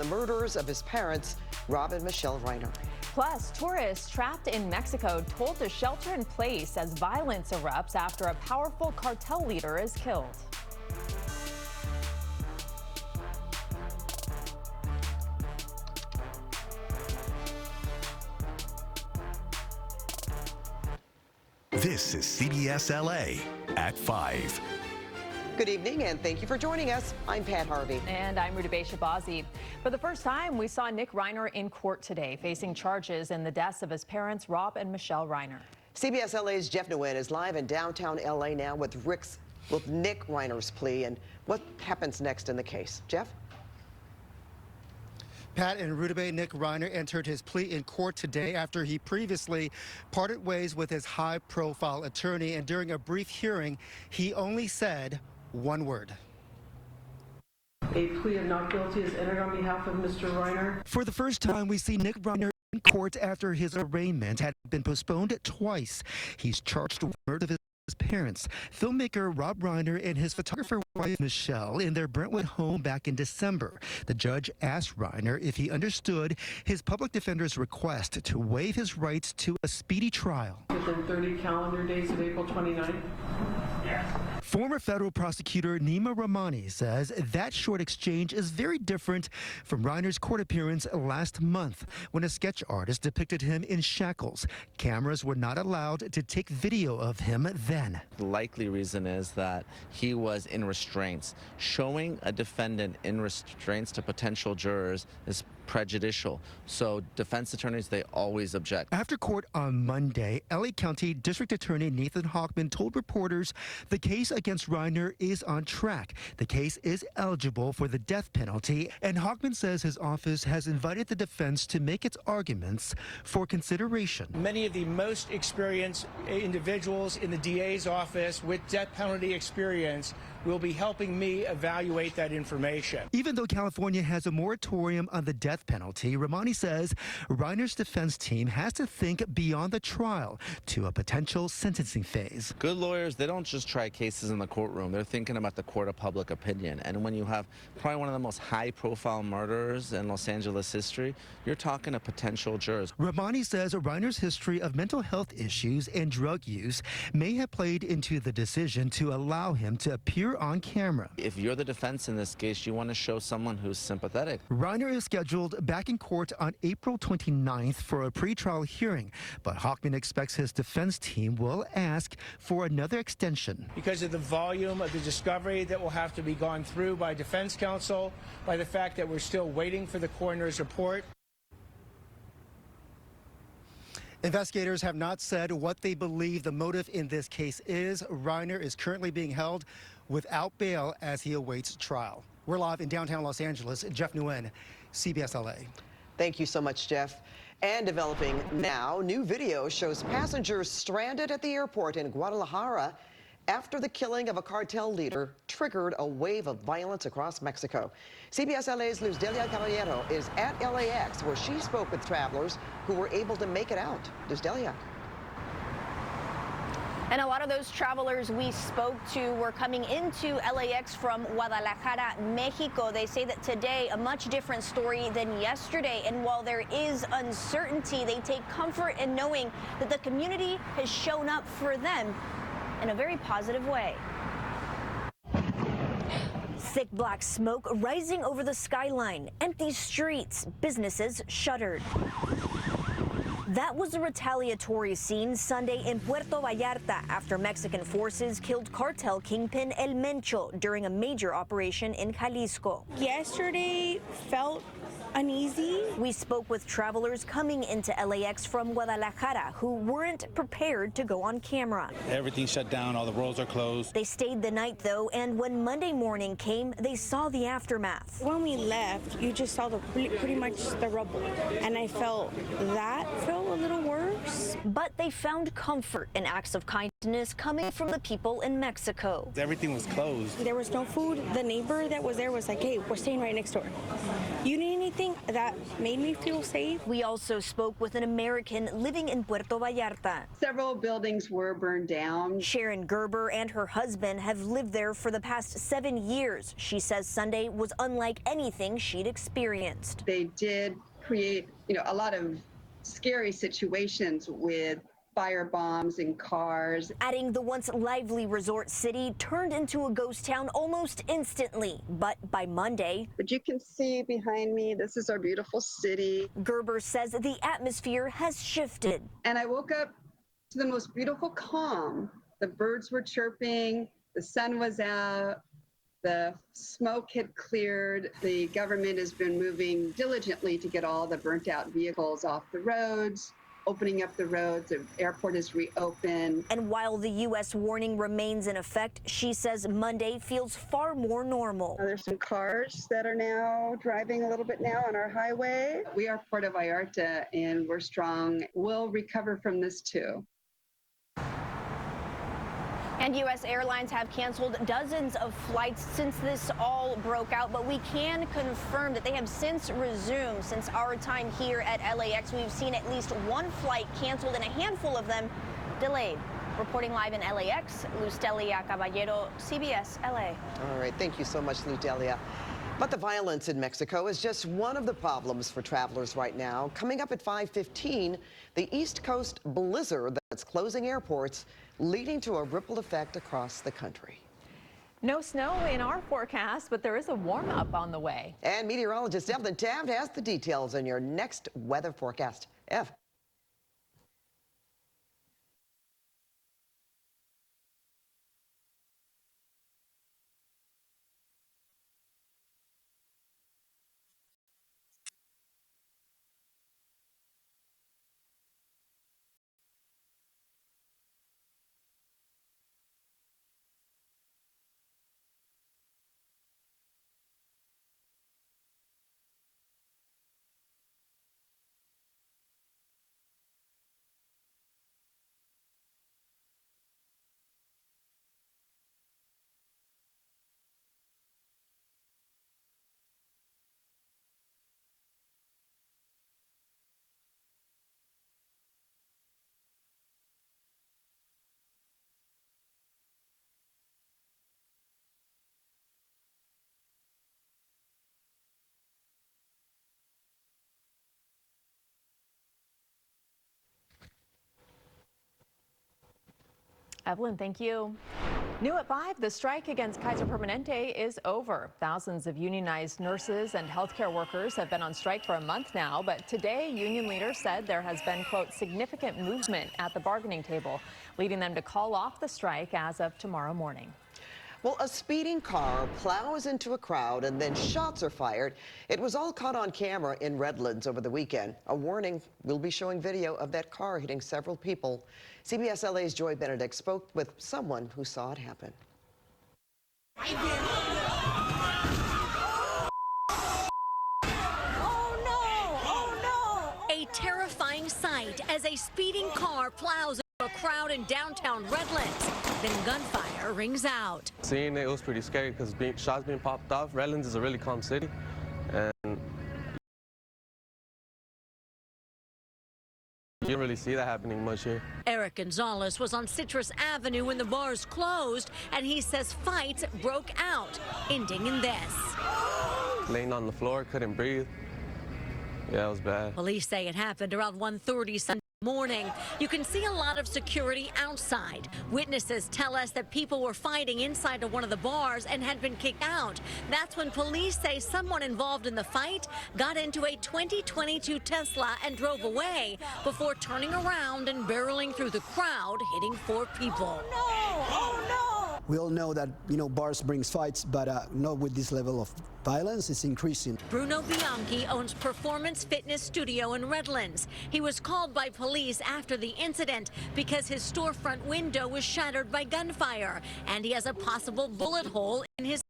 murders of his parents, Rob and Michelle Reiner. Plus, tourists trapped in Mexico told to shelter in place as violence erupts after a powerful cartel leader is killed. This is CBS LA at 5. Good evening, and thank you for joining us. I'm Pat Harvey. And I'm Rudabeh Shabazi. For the first time, we saw Nick Reiner in court today, facing charges in the deaths of his parents, Rob and Michelle Reiner. CBS LA's Jeff Nguyen is live in downtown LA now with Nick Reiner's plea. And what happens next in the case? Jeff? Pat and Rudabeh, Nick Reiner entered his plea in court today after he previously parted ways with his high-profile attorney. And during a brief hearing, he only said one word. A plea of not guilty is entered on behalf of Mr. Reiner. For the first time, we see Nick Reiner in court after his arraignment had been postponed twice. He's charged with murder of his parents, filmmaker Rob Reiner and his photographer wife Michelle, in their Brentwood home back in December. The judge asked Reiner if he understood his public defender's request to waive his rights to a speedy trial. Within 30 calendar days of April 29th. Former federal prosecutor Nima Rahmani says that short exchange is very different from Reiner's court appearance last month when a sketch artist depicted him in shackles. Cameras were not allowed to take video of him then. The likely reason is that he was in restraints. Showing a defendant in restraints to potential jurors is prejudicial. So defense attorneys, they always object. After court on Monday, LA County District Attorney Nathan Hochman told reporters the case against Reiner is on track. The case is eligible for the death penalty, and Hochman says his office has invited the defense to make its arguments for consideration. Many of the most experienced individuals in the DA's office with death penalty experience will be helping me evaluate that information. Even though California has a moratorium on the death penalty, Rahmani says Reiner's defense team has to think beyond the trial to a potential sentencing phase. Good lawyers, they don't just try cases in the courtroom. They're thinking about the court of public opinion. And when you have probably one of the most high-profile murderers in Los Angeles history, you're talking to potential jurors. Rahmani says Reiner's history of mental health issues and drug use may have played into the decision to allow him to appear on camera. If you're the defense in this case, you want to show someone who's sympathetic. Reiner is scheduled back in court on April 29th for a pretrial hearing, but Hochman expects his defense team will ask for another extension. Because of the volume of the discovery that will have to be gone through by defense counsel, by the fact that we're still waiting for the coroner's report. Investigators have not said what they believe the motive in this case is. Reiner is currently being held without bail as he awaits trial. We're live in downtown Los Angeles. Jeff Nguyen, CBS LA. Thank you so much, Jeff. And developing now, new video shows passengers stranded at the airport in Guadalajara after the killing of a cartel leader triggered a wave of violence across Mexico. CBS LA's Luz Delia Caballero is at LAX, where she spoke with travelers who were able to make it out. Luz Delia. And a lot of those travelers we spoke to were coming into LAX from Guadalajara, Mexico. They say that today a much different story than yesterday. And while there is uncertainty, they take comfort in knowing that the community has shown up for them in a very positive way. Thick black smoke rising over the skyline, empty streets, businesses shuttered. That was a retaliatory scene Sunday in Puerto Vallarta after Mexican forces killed cartel kingpin El Mencho during a major operation in Jalisco. Yesterday felt uneasy. We spoke with travelers coming into LAX from Guadalajara who weren't prepared to go on camera. Everything's shut down, all the roads are closed. They stayed the night though, and when Monday morning came, they saw the aftermath. When we left, you just saw pretty much the rubble, and I felt a little worse. But they found comfort in acts of kindness coming from the people in Mexico. Everything was closed. There was no food. The neighbor that was there was like, hey, we're staying right next door. You need anything? that made me feel safe. We also spoke with an American living in Puerto Vallarta. Several buildings were burned down. Sharon Gerber and her husband have lived there for the past 7 years. She says Sunday was unlike anything she'd experienced. They did create, a lot of scary situations with fire bombs and cars. Adding the once lively resort city turned into a ghost town almost instantly. But by Monday, But you can see behind me, this is our beautiful city. Gerber says the atmosphere has shifted. And I woke up to the most beautiful calm. The birds were chirping, the sun was out, the smoke had cleared. The government has been moving diligently to get all the burnt out vehicles off the roads, opening up the roads. The airport is reopened. And while the U.S. warning remains in effect, she says Monday feels far more normal. There's some cars that are now driving a little bit now on our highway. We are Puerto Vallarta and we're strong. We'll recover from this too. And U.S. airlines have canceled dozens of flights since this all broke out, but we can confirm that they have since resumed. Since our time here at LAX, we've seen at least one flight canceled and a handful of them delayed. Reporting live in LAX, Lustelia Caballero, CBS LA. All right, thank you so much, Lutelia. But the violence in Mexico is just one of the problems for travelers right now. Coming up at 5:15, the East Coast blizzard that's closing airports, leading to a ripple effect across the country. No snow in our forecast, but there is a warm-up on the way. And meteorologist Evelyn Taft has the details in your next weather forecast. Ev. Evelyn, thank you. New at 5, the strike against Kaiser Permanente is over. Thousands of unionized nurses and healthcare workers have been on strike for a month now, but today union leaders said there has been, quote, significant movement at the bargaining table, leading them to call off the strike as of tomorrow morning. Well, a speeding car plows into a crowd and then shots are fired. It was all caught on camera in Redlands over the weekend. A warning, we'll be showing video of that car hitting several people. CBS LA's Joy Benedict spoke with someone who saw it happen. A terrifying sight as a speeding car plows into a crowd in downtown Redlands. Then gunfire rings out. Seeing it was pretty scary because shots being popped off. Redlands is a really calm city, and you don't really see that happening much here. Eric Gonzalez was on Citrus Avenue when the bars closed, and he says fights broke out, ending in this. Laying on the floor, couldn't breathe. Yeah, it was bad. Police say it happened around 1:30 Sunday morning. You can see a lot of security outside. Witnesses tell us that people were fighting inside of one of the bars and had been kicked out. That's when police say someone involved in the fight got into a 2022 Tesla and drove away before turning around and barreling through the crowd, hitting 4 people. We all know that, bars brings fights, but not with this level of violence. It's increasing. Bruno Bianchi owns Performance Fitness Studio in Redlands. He was called by police after the incident because his storefront window was shattered by gunfire, and he has a possible bullet hole in his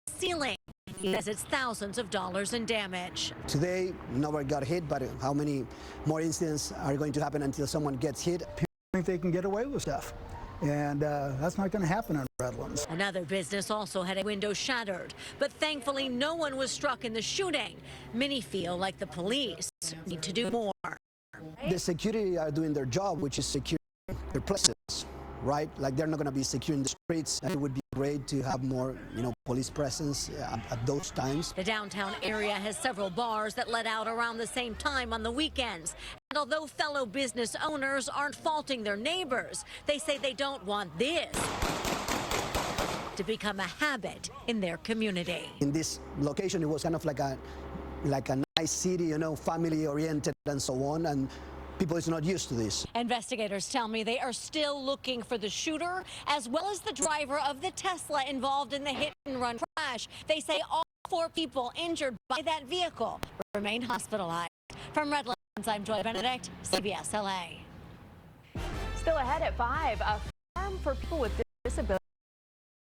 ceiling. He says it's thousands of dollars in damage. Today, nobody got hit, but how many more incidents are going to happen until someone gets hit? People think they can get away with stuff. And that's not going to happen in Redlands. Another business also had a window shattered, but thankfully no one was struck in the shooting. Many feel like the police need to do more. The security are doing their job, which is securing their places, right? Like they're not going to be securing the streets. And it would be great to have more, police presence at those times. The downtown area has several bars that let out around the same time on the weekends. And although fellow business owners aren't faulting their neighbors, they say they don't want this to become a habit in their community. In this location, it was kind of like a nice city, family oriented and so on. And people is not used to this. Investigators tell me they are still looking for the shooter as well as the driver of the Tesla involved in the hit-and-run crash. They say all 4 people injured by that vehicle remain hospitalized. From Redlands, I'm Joy Benedict, CBS LA. Still ahead at 5, a farm for people with disabilities